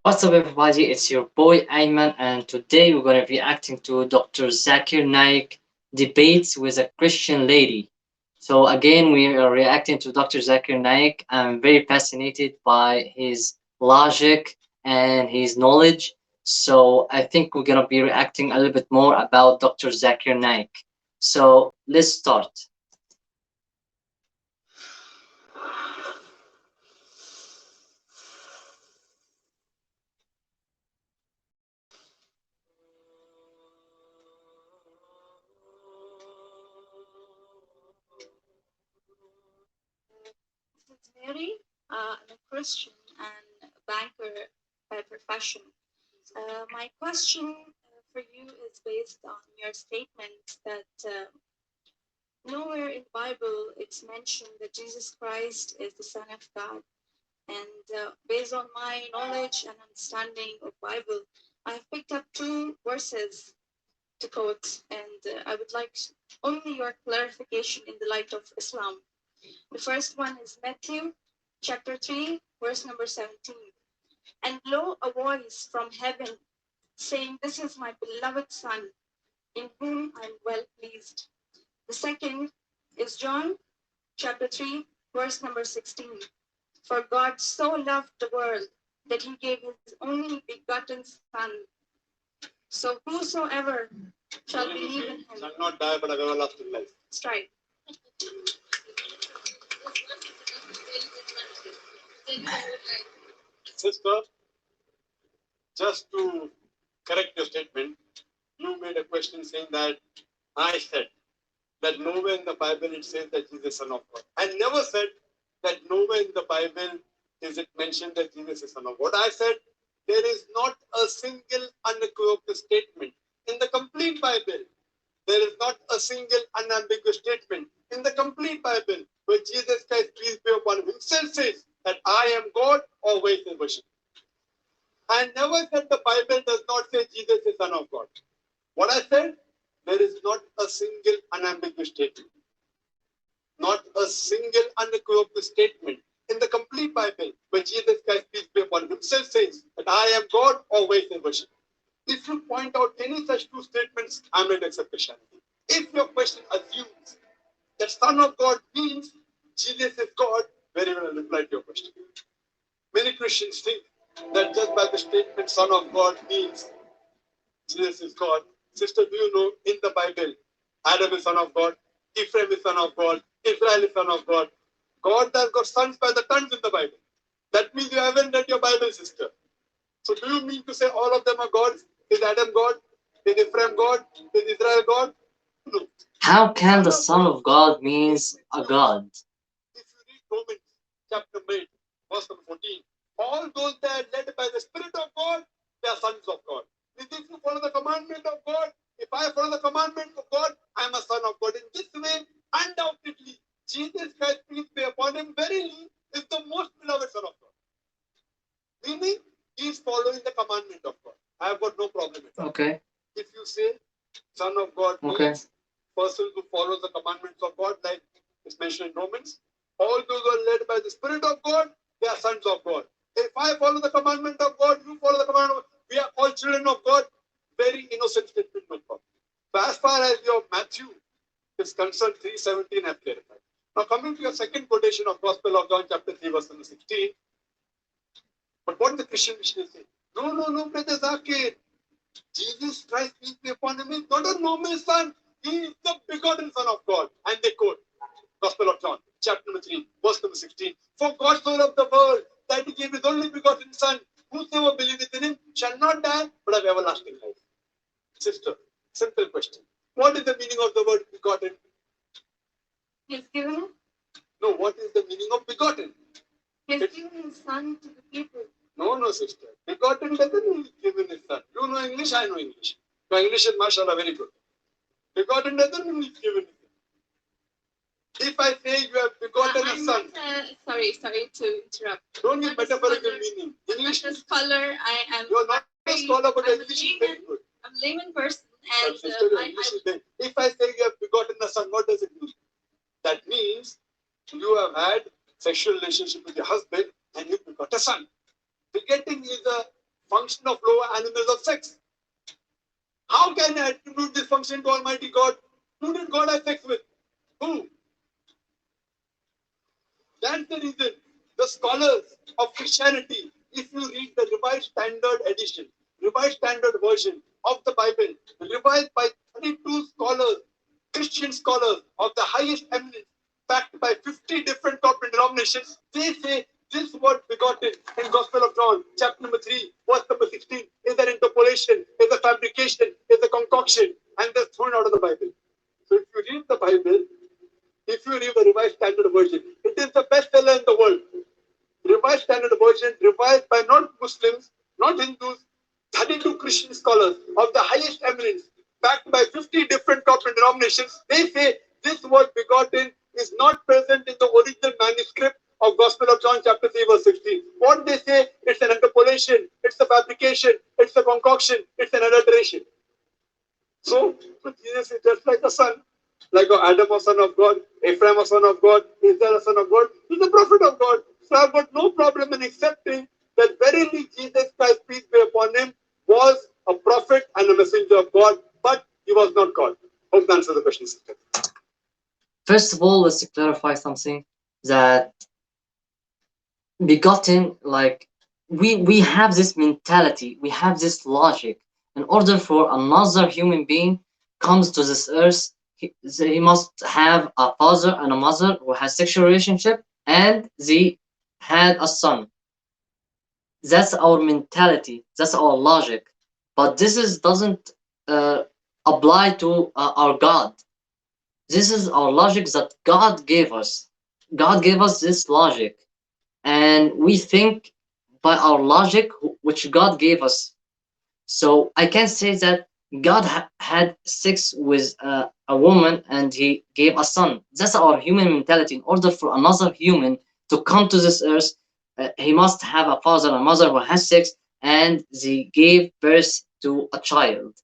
What's up, everybody? It's your boy Ayman, and today we're going to be reacting to Dr. Zakir Naik debates with a Christian lady. So, again, we are reacting to Dr. Zakir Naik. I'm very fascinated by his logic and his knowledge. So, I think we're going to be reacting a little bit more about Dr. Zakir Naik. So, let's start. This is Mary. I'm a Christian and a banker by profession. My question for you is based on your statement that nowhere in the Bible it's mentioned that Jesus Christ is the Son of God. And based on my knowledge and understanding of Bible, I've picked up two verses to quote, and I would like only your clarification in the light of Islam. The first one is Matthew chapter 3, verse number 17. And lo, a voice from heaven saying, "This is my beloved Son, in whom I am well pleased." The second is John chapter 3, verse number 16. For God so loved the world that he gave his only begotten Son. So whosoever shall believe in him shall not die but have everlasting life. That's right. Sister, just to correct your statement, you made a question saying that I said that nowhere in the Bible it says that Jesus is Son of God. I never said that nowhere in the Bible is it mentioned that Jesus is Son of God. I said there is not a single unequivocal statement in the complete Bible. There is not a single unambiguous statement in the complete Bible where Jesus Christ, peace be upon him, himself says that I am God or wait and worship. I never said the Bible does not say Jesus is Son of God. What I said, there is not a single unambiguous statement, not a single unequivocal statement in the complete Bible where Jesus Christ, peace be upon him, himself says that I am God or wait and worship. If you point out any such two statements, I may accept Christianity. If your question assumes that Son of God means Jesus is God, very well I'll reply to your question. Many Christians think that just by the statement Son of God means Jesus is God. Sister, do you know in the Bible, Adam is Son of God, Ephraim is Son of God, Israel is Son of God. God has got sons by the tons in the Bible. That means you haven't read your Bible, sister. So do you mean to say all of them are gods? Is Adam God? Is Ephraim God? Is Israel God? No. How can the Son of God means a God? If you read Romans chapter 8, verse number 14, all those that are led by the Spirit of God, they are sons of God. If you follow the commandment of God, if I follow the commandment of God, I am a son of God. In this way, undoubtedly, Jesus Christ, peace be upon him, verily is the most beloved Son of God. Meaning, he is following the commandment of God. I have got no problem with that. Okay. If you say Son of God means person who follows the commandments of God, like it's mentioned in Romans, all those who are led by the Spirit of God, they are sons of God. If I follow the commandment of God, you follow the commandment of God, we are all children of God. Very innocent statement, no problem. So as far as your Matthew is concerned, 3:17 I have clarified. Now coming to your second quotation of Gospel of John chapter 3 verse number 16. But what the Christian missionaries say? No, Brother Zakir. Jesus Christ, peace be upon him, is not a normal son. He is the begotten Son of God. And they quote Gospel of John, chapter number 3, verse number 16. For God so loved the world that he gave his only begotten Son. Whosoever believeth in him shall not die, but have everlasting life. Sister, simple question. What is the meaning of the word begotten? He's given. No, what is the meaning of begotten? He's given his Son to the people. No, sister. Begotten doesn't mean given his son. You know English, I know English. Your English is mashallah very good. Begotten doesn't mean he's given his son. If I say you have begotten a son. Sorry to interrupt. Don't give metaphorical meaning. English is scholar. I am. You're not a scholar, but your English is very good. I'm a layman person. And sister, if I say you have begotten a son, what does it mean? That means you have had sexual relationship with your husband and you begot a son. Begetting is a function of lower animals of sex. How can I attribute this function to Almighty God? Who did God have sex with? Who? That's the reason the scholars of Christianity, if you read the Revised Standard Edition, Revised Standard Version of the Bible, revised by 32 scholars, Christian scholars of the highest eminence, backed by 50 different corporate denominations, they say this word begotten in Gospel of John, chapter number 3, verse number 16, is an interpolation, is a fabrication, is a concoction, and they're thrown out of the Bible. So if you read the Bible, if you read the Revised Standard Version, it is the bestseller in the world. Revised Standard Version, revised by not Muslims, not Hindus, 32 Christian scholars of the highest eminence, backed by 50 different corporate denominations. They say this word begotten is not present in the original manuscript of Gospel of John, chapter 3, verse 16. What they say, it's an interpolation, it's a fabrication, it's a concoction, it's an adulteration. So Jesus is just like a son, like Adam, a son of God, Ephraim, a son of God, Israel, a son of God. He's a prophet of God. So I've got no problem in accepting that verily Jesus Christ, peace be upon him, was a prophet and a messenger of God, but he was not God. Hope that answers the question, sister. First of all, let's clarify something that begotten, like we have this mentality, we have this logic. In order for another human being comes to this earth, he must have a father and a mother who has sexual relationship, and they had a son. That's our mentality, that's our logic. But this is doesn't uh, apply to our God. This is our logic that God gave us. God gave us this logic, and we think by our logic which God gave us. So I can say that God had sex with a woman and he gave a son. That's our human mentality. In order for another human to come to this earth, he must have a father and a mother who has sex, and they gave birth to a child.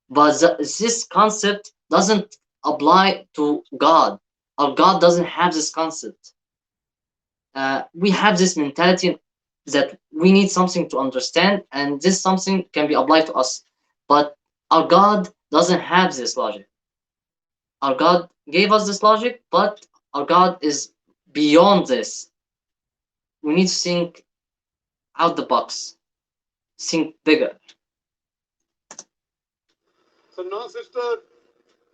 But this concept doesn't apply to God. Our God doesn't have this concept. We have this mentality that we need something to understand, and this something can be applied to us. But our God doesn't have this logic. Our God gave us this logic, but our God is beyond this. We need to think out the box, think bigger. So now, sister,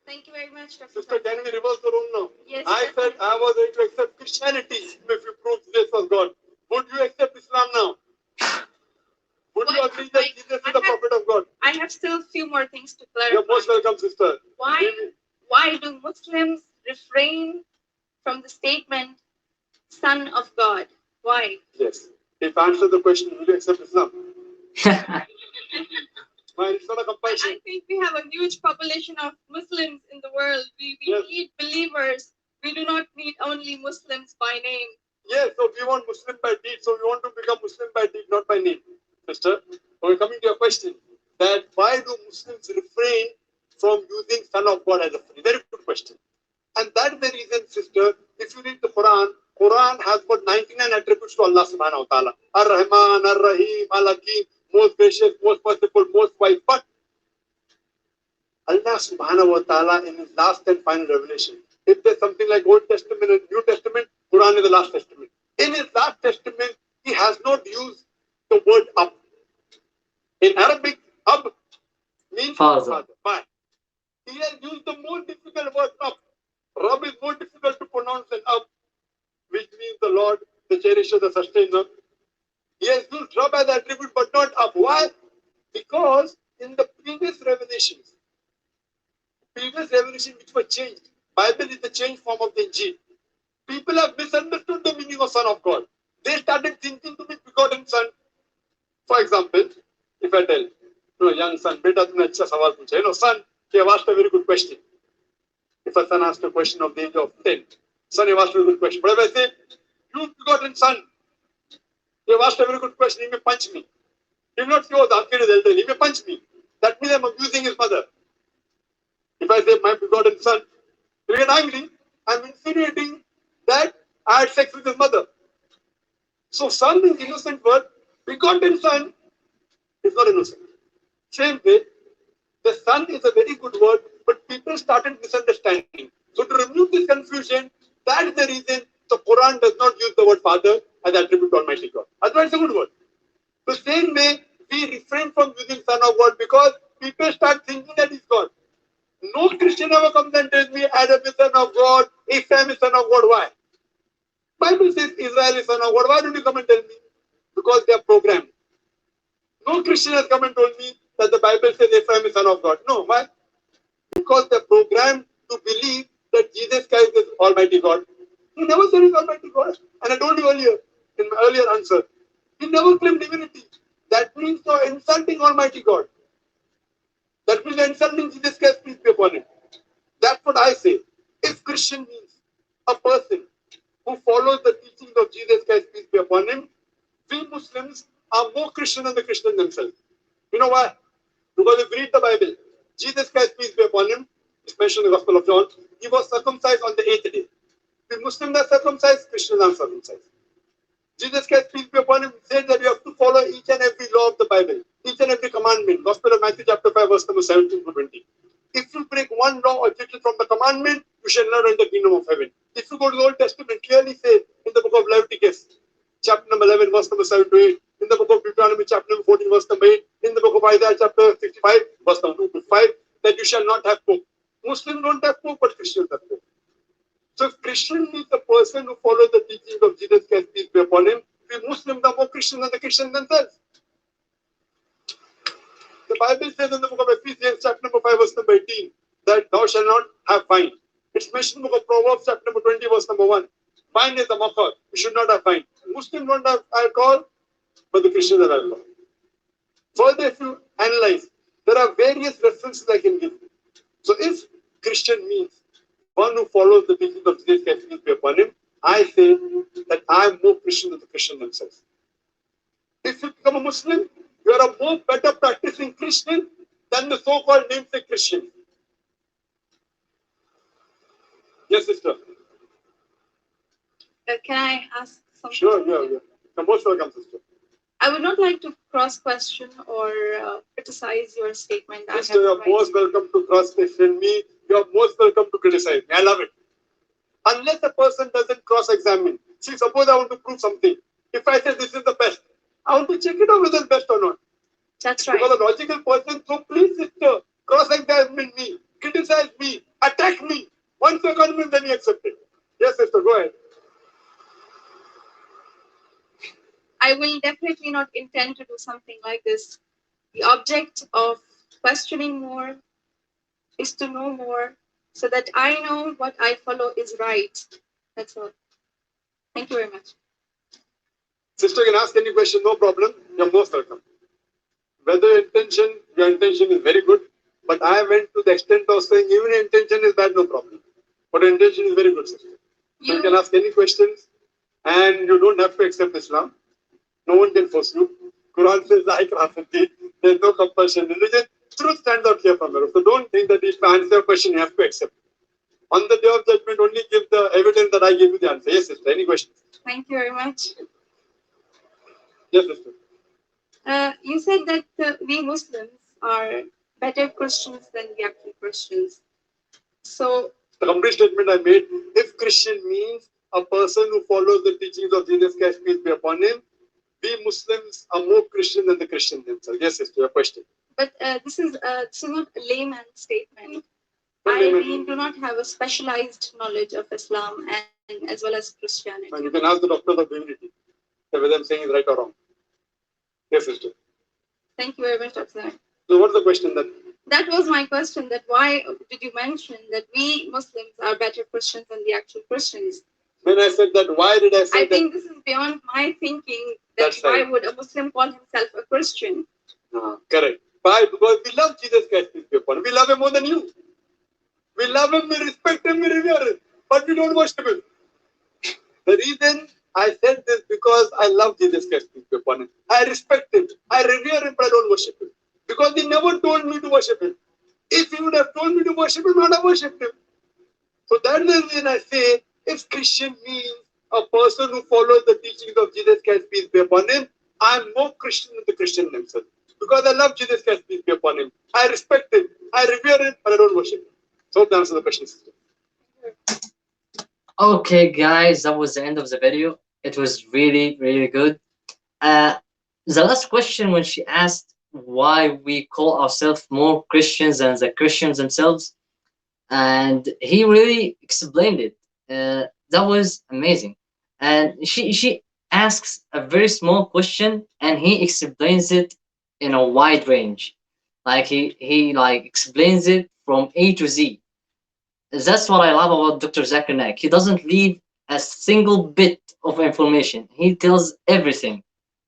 thank you very much, Dr. sister, can we reverse the role now? Yes. I said I was going to accept Christianity if you prove Jesus was God. Would you accept Islam now? Would you agree that Jesus is the prophet of God? I have still a few more things to clarify. You're most welcome, sister. Why do Muslims refrain from the statement Son of God? Why? Yes. If I answer the question, will you accept Islam? It's not a compulsion. I think we have a huge population of Muslims in the world. We yes. need believers. We do not need only Muslims by name. Yes, so we want Muslim by deed. So we want to become Muslim by deed, not by name. Sister, we're coming to your question that why do Muslims refrain from using Son of God as a phrase? Very good question. And that is the reason, sister, if you read the Quran has got 99 attributes to Allah subhanahu wa ta'ala. Ar-Rahman, Ar-Rahim, Al-Hakim, most gracious, most merciful, most wise. But Allah subhanahu wa ta'ala in his last and final revelation, if there's something like Old Testament and New Testament, Quran is the last testament. In his last testament, he has not used the word up. In Arabic, ab means father. Why? He has used the more difficult word up. Rab is more difficult to pronounce than up, which means the Lord, the cherisher, the sustainer. He has used Rab as attribute, but not up. Why? Because in the previous revelations which were changed, Bible is the changed form of the Injil. People have misunderstood the meaning of Son of God. They started thinking to be begotten Son. For example, if I tell, young son, beta tune acha sawal pucha. Son, he have asked a very good question. If a son asked a question of the age of 10, son, he asked a very good question. But if I say, you begotten son, he have asked a very good question, he may punch me. He will not say, oh, the uncle is elderly, he may punch me. That means I'm abusing his mother. If I say, my begotten son, he will get angry. I'm insinuating that I had sex with his mother. So son is innocent word, begotten son It's not innocent. Same way, the son is a very good word, but people started misunderstanding. So to remove this confusion, that is the reason the Quran does not use the word father as attribute to Almighty God. Otherwise, it's a good word. The same way, we refrain from using son of God because people start thinking that he's God. No Christian ever comes and tells me Adam is son of God, Islam is son of God. Why? Bible says Israel is son of God. Why don't you come and tell me? Because they are programmed. No Christian has come and told me that the Bible says Ephraim is son of God. No, why? Because they're programmed to believe that Jesus Christ is Almighty God. He never said he's Almighty God. And I told you earlier, in my earlier answer, he never claimed divinity. That means you're insulting Almighty God. That means you're insulting Jesus Christ, peace be upon him. That's what I say. If Christian means a person who follows the teachings of Jesus Christ, peace be upon him, we Muslims are more Christian than the Christians themselves. You know why? Because if you read the Bible, Jesus Christ, peace be upon him, it's mentioned in the Gospel of John, he was circumcised on the 8th day. The Muslims are circumcised, Christians are circumcised. Jesus Christ, peace be upon him, said that you have to follow each and every law of the Bible, each and every commandment. Gospel of Matthew chapter 5, verse number 17 to 20. If you break one law or judgment from the commandment, you shall not enter the kingdom of heaven. If you go to the Old Testament, clearly says in the book of Leviticus, chapter number 11, verse number 7 to 8, in the book of Deuteronomy, chapter number 14, verse number 8, in the book of Isaiah, chapter 65, verse number 2 to 5, that you shall not have pope. Muslims don't have pope, but Christians have pope. So if Christian is the person who follows the teachings of Jesus Christ, peace be upon him, we Muslims are more Christian than the Christians themselves. The Bible says in the book of Ephesians, chapter number 5, verse number 18, that thou shalt not have wine. It's mentioned in the book of Proverbs, chapter number 20, verse number 1. Wine is a mocker. You should not have wine. Muslims don't have alcohol, but the Christians have alcohol. Further, if you analyze, there are various references I can give. So if Christian means one who follows the teachings of Jesus Christ, peace be upon him, I say that I am more Christian than the Christians themselves. If you become a Muslim, you are a more better practicing Christian than the so-called namesake Christian. Yes, sister. Can I ask something? Sure, yeah. You're most welcome, sister. I would not like to cross-question or criticize your statement. Sister, you're most welcome to cross-question me. You're most welcome to criticize me. I love it. Unless a person doesn't cross-examine. See, suppose I want to prove something. If I say this is the best, I want to check it out whether it's best or not. That's right. Because a logical person, so please, sister, cross-examine me, criticize me, attack me. Once you're convinced, then you accept it. Yes, sister, go ahead. I will definitely not intend to do something like this. The object of questioning more is to know more so that I know what I follow is right. That's all. Thank you very much. Sister, you can ask any question, no problem. You're most welcome. Whether your intention is very good, but I went to the extent of saying even intention is bad, no problem. But your intention is very good, sister. So you can ask any questions and you don't have to accept Islam. No one can force you. Quran says, there's no compulsion. Religion, truth stands out here from there. So don't think that if I answer a question, you have to accept. On the day of judgment, only give the evidence that I gave you the answer. Yes, sister. Any questions? Thank you very much. Yes, sister. You said that we Muslims are better Christians than the actual Christians. So the complete statement I made, if Christian means a person who follows the teachings of Jesus Christ, peace be upon him, we Muslims are more Christian than the Christians themselves. Yes, sister, your question. But this is not a layman statement. I do not have a specialized knowledge of Islam and as well as Christianity. And you can ask the doctors of divinity whether I'm saying is right or wrong. Yes, sister. Thank you very much, Dr. So what's the question then? That was my question, that why did you mention that we Muslims are better Christians than the actual Christians? When I said that, why did I say that? I think this is beyond my thinking, that why would a Muslim call himself a Christian? Correct. Why? Because we love Jesus Christ, peace be upon him. We love him more than you. We love him, we respect him, we revere him. But we don't worship him. The reason I said this because I love Jesus Christ, peace be upon him. I respect him. I revere him, but I don't worship him. Because he never told me to worship him. If he would have told me to worship him, I would have worshipped him. So that is the reason I say, if Christian means a person who follows the teachings of Jesus Christ, peace be upon him, I am more Christian than the Christian themselves. Because I love Jesus Christ, peace be upon him. I respect him, I revere him, but I don't worship him. So that answers the question, sister. Okay, guys, that was the end of the video. It was really, really good. Uh, the last question when she asked why we call ourselves more Christians than the Christians themselves, and he really explained it. That was amazing. And she asks a very small question, and he explains it in a wide range. Like he like explains it from A to Z. That's what I love about Dr. Zakir Naik. He doesn't leave a single bit of information. He tells everything.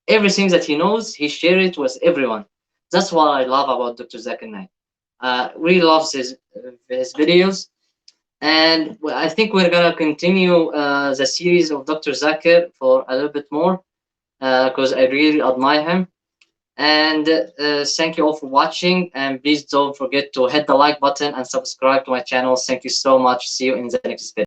Everything that he knows, he shares it with everyone. That's what I love about Dr. Zakir Naik. Really loves his videos. And I think we're gonna continue the series of Dr. Zakir for a little bit more because I really admire him. And thank you all for watching. And please don't forget to hit the like button and subscribe to my channel. Thank you so much. See you in the next video.